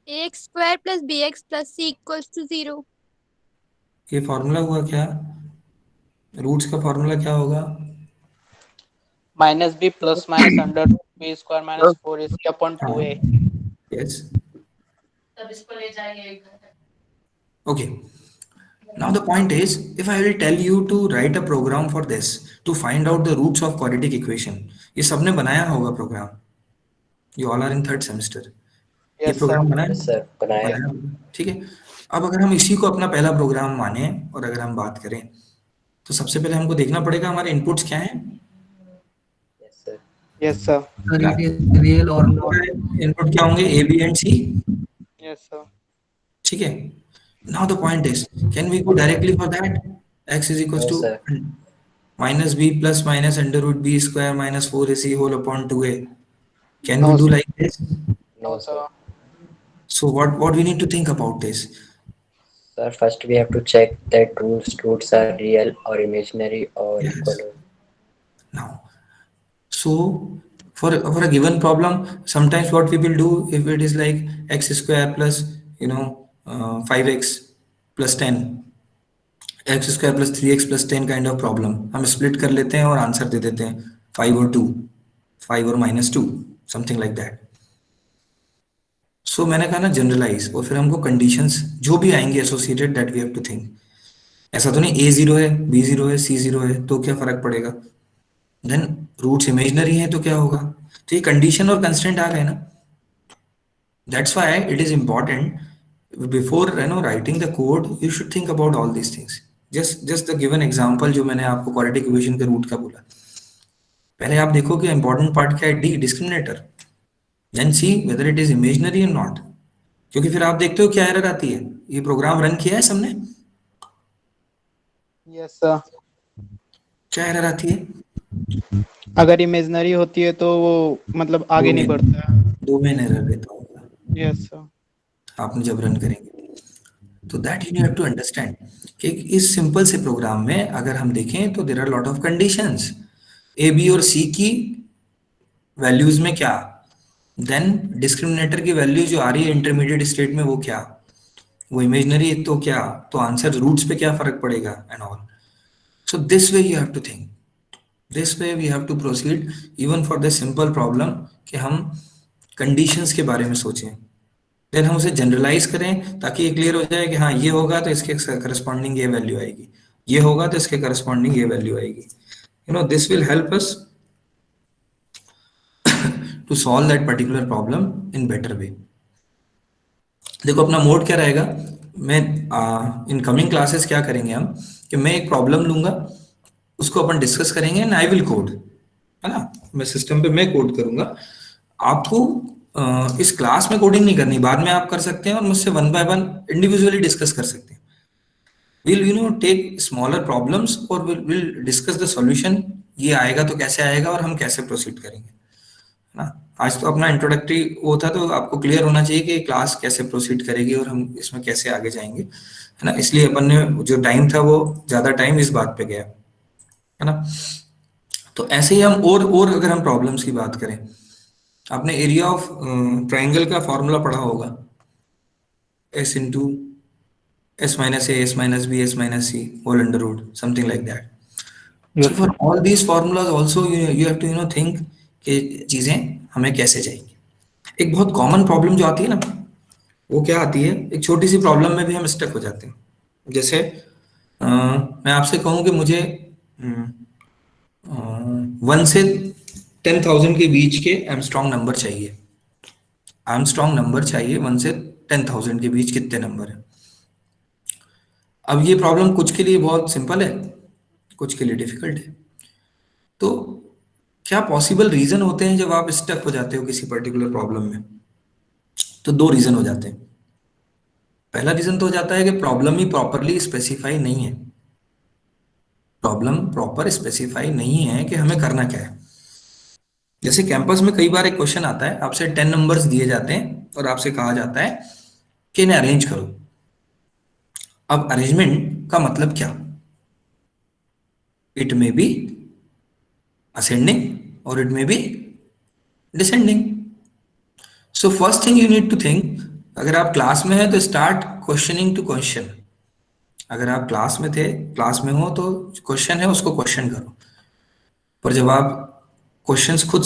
ax square plus bx plus c equals to 0. ये फॉर्मूला हुआ क्या? रूट्स का फॉर्मूला क्या होगा? Minus b plus minus under b square minus 4ac upon 2a। Yes. तब इसको ले जाइए। Okay. Now the point is, if I will tell you to write a program for this to find out the roots of quadratic equation, ये सबने बनाया होगा program. You all are in third semester. ये yes program sir. बनाया? Yes sir, बनाया। बनाया होगा, ठीक है। अब अगर हम इसी को अपना पहला प्रोग्राम माने और अगर हम बात करें, तो सबसे पहले हमको देखना पड़ेगा हमारे इनपुट्स क्या हैं। Yes sir. Yes sir. Sir it is real or not. Input क्या होंगे? A, B and C. Yes sir. ठीक है। Now the point is, can we go directly for that? X is equals No, to sir. minus b plus minus under root b square minus 4ac whole upon 2a. Can No, we do sir. like this? No, No sir. sir। So what we need to think about this? Sir, first we have to check that roots are real or imaginary or Yes. equal. Now, so for a given problem, sometimes what we will do, if it is like x square plus 5x plus 10, x square plus 3x plus 10 kind of problem हम split कर लेते हैं और answer दे देते हैं 5 और 2, 5 और -2, something like that. सो मैंने कहा ना जनरलाइज, और फिर हमको कंडीशंस जो भी आएंगे associated, that we have to think. ऐसा तो नहीं a0 है, b0 है, c0 है तो क्या फर्क पड़ेगा। देन रूट्स इमेजिनरी है तो क्या होगा। तो ये कंडीशन और कंस्ट्रेंट आ गए ना। That's why it is important before writing the code you should think about all these things. Just the given example जो मैंने आपको क्वाड्रेटिक इक्वेशन के रूट का बोला, पहले आप देखो कि इंपॉर्टेंट पार्ट क्या है, the discriminator, then see whether it is imaginary और नॉट। क्योंकि फिर आप देखते हो क्या एरर आती है। ये प्रोग्राम रन किया है सबने? Yes sir. क्या एरर आती है? अगर इमेजिनरी होती है तो वो मतलब आगे नहीं बढ़ता है। दो मेन एरर देता होगा। Yes sir. आपने जब रन करेंगे तो that you have to understand कि इस सिंपल से प्रोग्राम में अगर हम देखें तो there are lot of conditions, A B और सी की वैल्यूज में क्या, देन डिस्क्रिमिनेटर की वैल्यू जो आ रही है इंटरमीडिएट स्टेट में वो क्या, वो इमेजिनरी है तो क्या, तो आंसर रूट्स पे क्या फर्क पड़ेगा and all. So this way you have to think, this way we have to proceed even for the simple problem कि हम कंडीशंस के बारे में सोचें, देन हम उसे जनरलाइज करें ताकि ये क्लियर हो जाए कि हाँ ये होगा तो इसके करस्पॉन्डिंग ये वैल्यू आएगी, ये होगा तो इसके करस्पॉन्डिंग ये वैल्यू आएगी। This will help us to solve that particular problem in better way. देखो अपना मोड क्या रहेगा, मैं इन कमिंग क्लासेस क्या करेंगे हम कि मैं एक प्रॉब्लम लूंगा, उसको अपन डिस्कस करेंगे एंड आई विल कोड, है ना। मैं सिस्टम पे मैं कोड करूंगा, आपको इस क्लास में कोडिंग नहीं करनी, बाद में आप कर सकते हैं और मुझसे one by one individually discuss कर सकते हैं। विल टेक स्मॉलर प्रॉब्लम्स और विल डिस्कस द सॉल्यूशन, ये आएगा तो कैसे आएगा और हम कैसे प्रोसीड करेंगे, है ना। आज तो अपना इंट्रोडक्टरी वो था, तो आपको क्लियर होना चाहिए कि क्लास कैसे प्रोसीड करेगी और हम इसमें कैसे आगे जाएंगे, है ना। इसलिए अपन ने जो टाइम था वो ज्यादा टाइम इस बात पे गया, है ना। तो ऐसे ही हम और अगर हम प्रॉब्लम्स की बात करें, आपने एरिया ऑफ ट्राइंगल का फॉर्मूला पढ़ा होगा, s into s minus a s minus b s minus c whole under root, something like that. So for all these formulas also you have to think कि चीजें हमें कैसे जाएंगी। एक बहुत कॉमन प्रॉब्लम जो आती है ना, वो क्या आती है, एक छोटी सी प्रॉब्लम में भी हम स्टक हो जाते हैं। जैसे मैं आपसे कहूं कि मुझे 1 से 10,000 के बीच के आर्मस्ट्रॉन्ग नंबर चाहिए। आर्मस्ट्रॉन्ग नंबर चाहिए 1 से 10,000 के बीच कितने नंबर है। अब ये प्रॉब्लम कुछ के लिए बहुत सिंपल है, कुछ के लिए डिफिकल्ट है। तो क्या पॉसिबल रीजन होते हैं जब आप स्टक हो जाते हो किसी पर्टिकुलर प्रॉब्लम में? तो 2 रीजन हो जाते हैं। पहला रीजन तो हो जाता है कि प्रॉब्लम ही प्रॉपरली स्पेसिफाई नहीं है। प्रॉब्लम प्रॉपर स्पेसिफाई नहीं है कि हमें करना क्या है। जैसे कैंपस में कई बार एक क्वेश्चन आता है, आपसे 10 नंबर्स दिए जाते हैं और आपसे कहा जाता है कि इन्हें अरेंज करो। अब अरेंजमेंट का मतलब क्या? It may be ascending or it may be descending. So first thing you need to think, अगर आप क्लास में हैं तो start questioning to question. अगर आप क्लास में थे, क्लास में हो तो क्वेश्चन है उसको क्वेश्चन करो। पर जब आप क्वेश्चंस खुद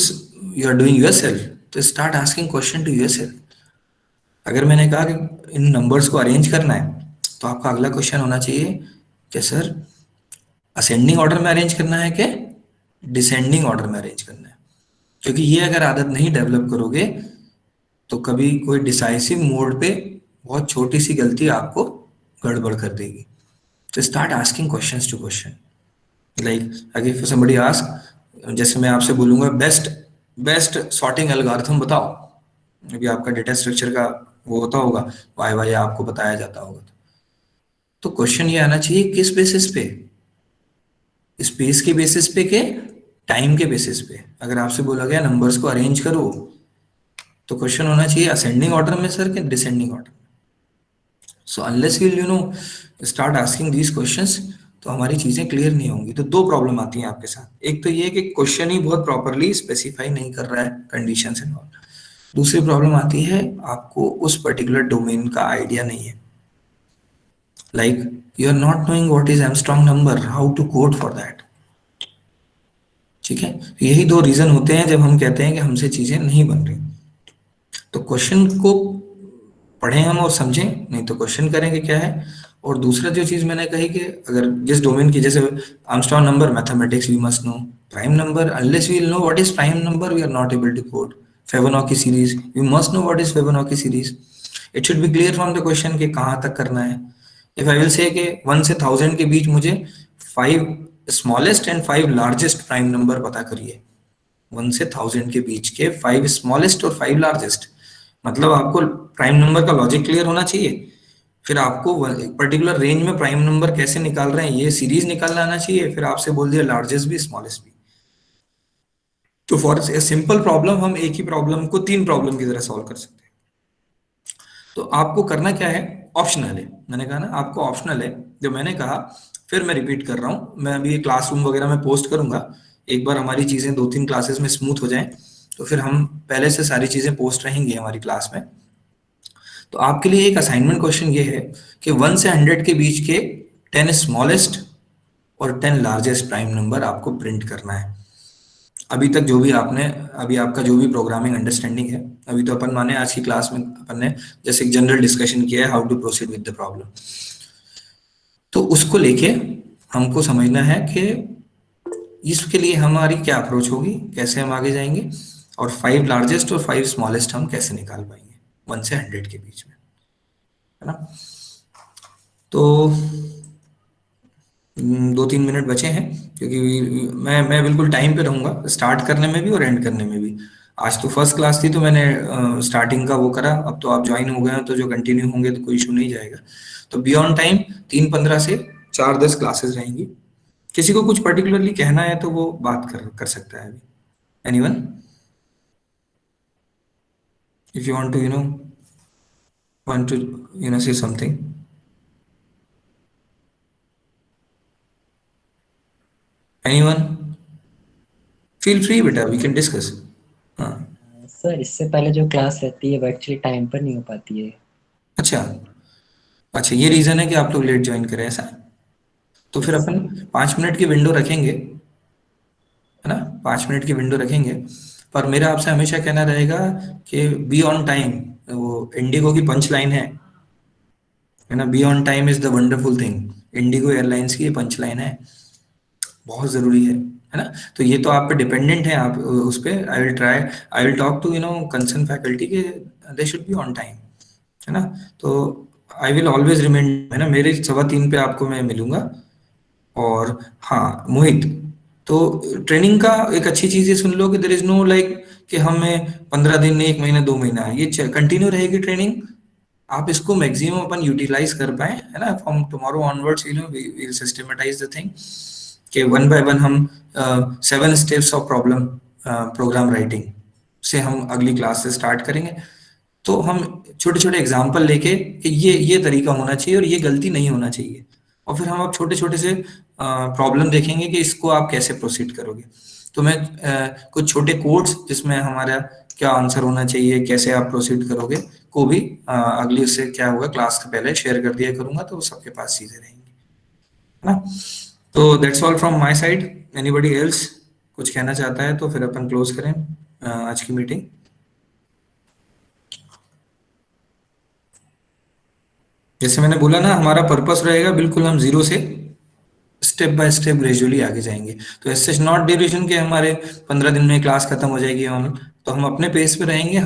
यू आर डूइंग योरसेल्फ, तो start asking question to yourself. अगर मैंने कहा कि इन नंबर्स को अरेंज करना है, तो आपका अगला क्वेश्चन होना चाहिए कि सर असेंडिंग ऑर्डर में अरेंज करना है कि डिसेंडिंग ऑर्डर में अरेंज करना है। क्योंकि ये अगर आदत नहीं डेवलप करोगे तो कभी कोई डिसाइसिव मोड पे बहुत छोटी सी गलती आपको गड़बड़ कर देगी। तो start asking questions to question. Like अगर समबडी आस्क, जैसे मैं आपसे बोलूंगा बेस्ट सॉर्टिंग एल्गोरिथम बताओ, अभी आपका डेटा स्ट्रक्चर का वो होता होगा, वाई आपको बताया जाता होगा। तो क्वेश्चन ये आना चाहिए किस बेसिस पे? स्पेस के बेसिस पे के टाइम के बेसिस पे। अगर आपसे बोला गया नंबर्स को अरेंज करो, तो क्वेश्चन होना चाहिए असेंडिंग ऑर्डर में सर कि डिसेंडिंग ऑर्डर में। So unless we start asking these questions, तो हमारी चीजें क्लियर नहीं होंगी। तो 2 प्रॉब्लम आती हैं आपके साथ। एक तो ये कि क्वेश्चन ही बहुत प्रॉपरली स्पेसिफाई नहीं कर रहा है कंडीशंस एंड ऑल। दूसरी प्रॉब्लम आती है आपको उस पर्टिकुलर डोमेन का आइडिया नहीं है। Like you are not knowing what is Armstrong number, how to code for that. ठीक है, यही 2 रीजन होते हैं जब हम कहते हैं कि हमसे चीजें नहीं बन रही। तो क्वेश्चन को पढ़ें हम और समझें, नहीं तो क्वेश्चन करेंगे क्या है। और दूसरा जो चीज मैंने कही कि अगर जिस डोमेन की, जैसे Armstrong number mathematics we must know, prime number unless we will know what is prime number we are not able to code. Fibonacci series we must know what is Fibonacci series. It should be clear from the question कि कहाँ तक करना है। If I will से कि 1 से 1000 के बीच मुझे 5 smallest and 5 largest prime number पता करिए। 1 से 1000 के बीच के 5 स्मॉलेस्ट और 5 लार्जेस्ट, मतलब आपको प्राइम नंबर का लॉजिक क्लियर होना चाहिए। फिर आपको एक पर्टिकुलर रेंज में प्राइम नंबर कैसे निकाल रहे हैं ये सीरीज निकालना आना चाहिए। फिर आपसे बोल दिया लार्जेस्ट भी स्मॉलेस्ट भी। तो फॉर ए सिंपल प्रॉब्लम हम एक ही प्रॉब्लम को 3 प्रॉब्लम की तरह सॉल्व कर सकते हैं। तो आपको करना क्या है? ऑप्शनल है। मैंने कहा ना आपको ऑप्शनल है। जो मैंने कहा फिर मैं रिपीट कर रहा हूँ, मैं अभी क्लासरूम वगैरह में पोस्ट करूंगा। एक बार हमारी चीजें 2-3 क्लासेस में स्मूथ हो जाएं तो फिर हम पहले से सारी चीजें पोस्ट रहेंगी हमारी क्लास में। तो आपके लिए एक असाइनमेंट क्वेश्चन ये है कि 1 से 100 के बीच के 10 स्मॉलेस्ट और 10 लार्जेस्ट प्राइम नंबर आपको प्रिंट करना है। अभी तक जो भी आपने, अभी आपका जो भी प्रोग्रामिंग अंडरस्टैंडिंग है, अभी तो अपन माने आज की क्लास में अपन ने जैसे एक जनरल डिस्कशन किया है how to proceed with the problem. तो उसको लेके हमको समझना है कि इसके लिए हमारी क्या अप्रोच होगी, कैसे हम आगे जाएंगे, और 5 लार्जेस्ट और 5 स्मॉलेस्ट हम कैसे निकाल पाएंगे 1 से 100 के बीच में, है ना। तो 2-3 मिनट बचे हैं क्योंकि मैं बिल्कुल टाइम पे रहूंगा स्टार्ट करने में भी और एंड करने में भी। आज तो फर्स्ट क्लास थी तो मैंने स्टार्टिंग का वो करा। अब तो आप ज्वाइन हो गए हैं तो जो कंटिन्यू होंगे तो कोई इशू नहीं जाएगा। तो बियॉन्ड टाइम 3:15 से 4:10 क्लासेस रहेंगी। किसी को कुछ पर्टिकुलरली कहना है तो वो बात कर सकता है अभी। Anyone if you want to say something? Anyone? Feel free बेटा, we can discuss. हाँ सर इससे पहले जो क्लास रहती है वो एक्चुअली टाइम पर नहीं हो पाती है। अच्छा ये रीजन है कि आप लोग लेट ज्वाइन करें ऐसा। तो फिर अपन 5 मिनट की विंडो रखेंगे, है ना, 5 मिनट की विंडो रखेंगे। पर मेरा आपसे हमेशा कहना रहेगा कि बी ऑन टाइम। वो इंडिगो की पंच लाइन है ना, B on time is the wonderful thing. Indigo airlines की पंच लाइन है, बहुत जरूरी है। है ना। तो ये तो आप पे डिपेंडेंट है, आप उस पे I will talk to concern faculty के they should be on time, है ना। तो आई विल ऑलवेज रिमेंड, है ना, मेरे 3:15 पे आपको मैं मिलूंगा। और हाँ मोहित, तो ट्रेनिंग का एक अच्छी चीज ये सुन लो कि देर इज नो लाइक कि हमें 15 दिन, 1 महीना, 2 महीना, ये कंटिन्यू रहेगी ट्रेनिंग। आप इसको मैक्सिमम अपन यूटिलाइज कर पाए, है ना। From tomorrow onwards we will systematise the thing कि वन बाय वन हम 7 steps of problem program writing से हम अगली क्लास से स्टार्ट करेंगे। तो हम छोटे छोटे एग्जाम्पल लेके कि ये तरीका होना चाहिए और ये गलती नहीं होना चाहिए, और फिर हम आप छोटे छोटे से प्रॉब्लम देखेंगे कि इसको आप कैसे प्रोसीड करोगे। तो मैं कुछ छोटे कोड्स जिसमें हमारा क्या आंसर होना चाहिए, कैसे आप प्रोसीड करोगे, को भी अगली उससे क्या होगा क्लास के पहले शेयर कर दिया करूंगा, तो वो सबके पास चीजें रहेंगी, है ना। तो that's all from my side. Anybody else कुछ कहना चाहता है तो फिर अपन क्लोज करें आज की मीटिंग। जैसे मैंने बोला ना, हमारा पर्पस रहेगा बिल्कुल हम जीरो से स्टेप बाय स्टेप ग्रेजुअली आगे जाएंगे। तो ऐसे नॉट ड्यूरेशन के हमारे 15 दिन में क्लास खत्म हो जाएगी तो हम अपने पेस पे रहेंगे।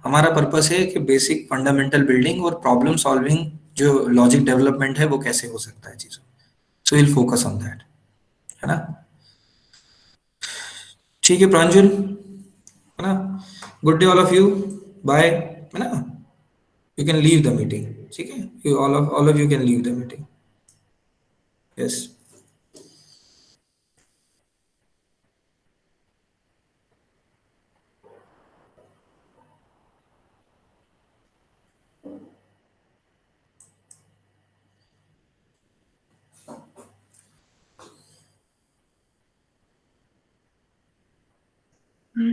हमारा पर्पस है कि बेसिक फंडामेंटल बिल्डिंग और प्रॉब्लम सॉल्विंग जो लॉजिक डेवलपमेंट है वो कैसे हो सकता है चीजों, so will focus on that, है ना। ठीक है प्रांजल, है ना। Good day all of you, bye, है ना। You can leave the meeting, ठीक है। You all of you can leave the meeting. Yes.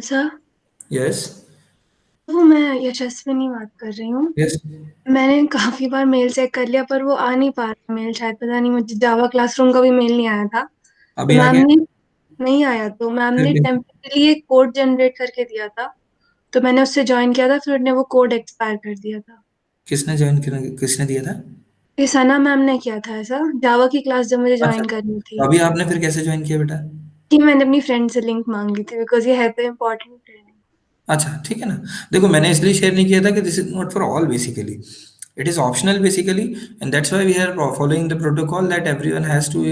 Sir, Yes. वो मैं यशस्विनी बात कर रही हूँ। Yes. मैंने काफी बार मेल चेक कर लिया पर वो आ नहीं पा रहा मेल, शायद पता नहीं, मुझे जावा क्लासरूम का भी मेल नहीं आया था। तो अभी आ मैम गया? ने नहीं आया, तो मैम ने फिर टेम्परेरी एक कोड जनरेट करके दिया था, तो मैंने उससे ज्वाइन किया था, फिर उसने वो कोड एक्सपायर कर दिया था। किसने दिया था? ये सना मैम ने किया था ऐसा, जावा की क्लास जब मुझे अच्छा, ज्वाइन करनी तो थी। अभी आपने फिर कैसे ज्वाइन किया बेटा? कि मैंने अपनी फ्रेंड से लिंक मांग ली थी, बिकॉज ये है तो इम्पोर्टेंट ट्रेनिंग। अच्छा ठीक है ना। देखो मैंने इसलिए शेयर नहीं किया था कि this is not for all, basically it is optional basically, and that's why we are following the protocol that everyone has to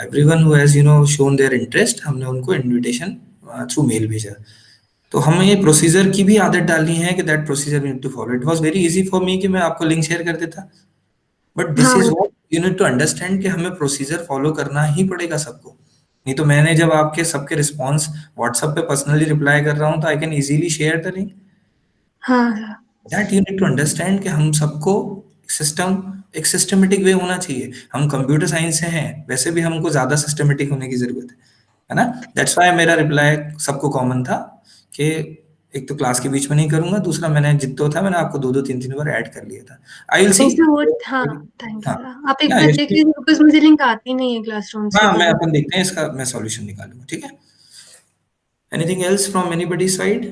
everyone who has shown their interest, हमने उनको इनविटेशन थ्रू मेल भेजा। तो हमें ये procedure की भी आदत डालनी है कि that procedure we need to follow. It was very easy for me कि मैं आपको लिंक शेयर कर देता, बट दिस हाँ is what you need to understand कि हमें प्रोसीजर फॉलो करना ही पड़ेगा सबको। नहीं तो मैंने जब आपके सबके रिस्पॉन्स व्हाट्सएप पे पर्सनली रिप्लाई कर रहा हूँ तो I can easily share the link. हाँ that you need to understand कि हम सबको एक सिस्टमेटिक वे होना चाहिए। हम कंप्यूटर साइंस से हैं, वैसे भी हमको ज्यादा सिस्टमेटिक होने की जरूरत है ना। दैट्स व्हाई मेरा रिप्लाई सबको कॉमन था कि एक तो क्लास के बीच में नहीं करूंगा, दूसरा मैंने जितना था मैंने आपको 2-2 3-3 बार ऐड कर लिया था। I will see. ओके, वो हाँ, थैंक्स हाँ, सर। आप एक या बार देख यशवी, लीजिए बिकॉज मुझे लिंक आती नहीं है क्लासरूम से हाँ मैं कभी। अपन देखते हैं, इसका मैं सॉल्यूशन निकालूंगा, ठीक है। Anything else from anybody side?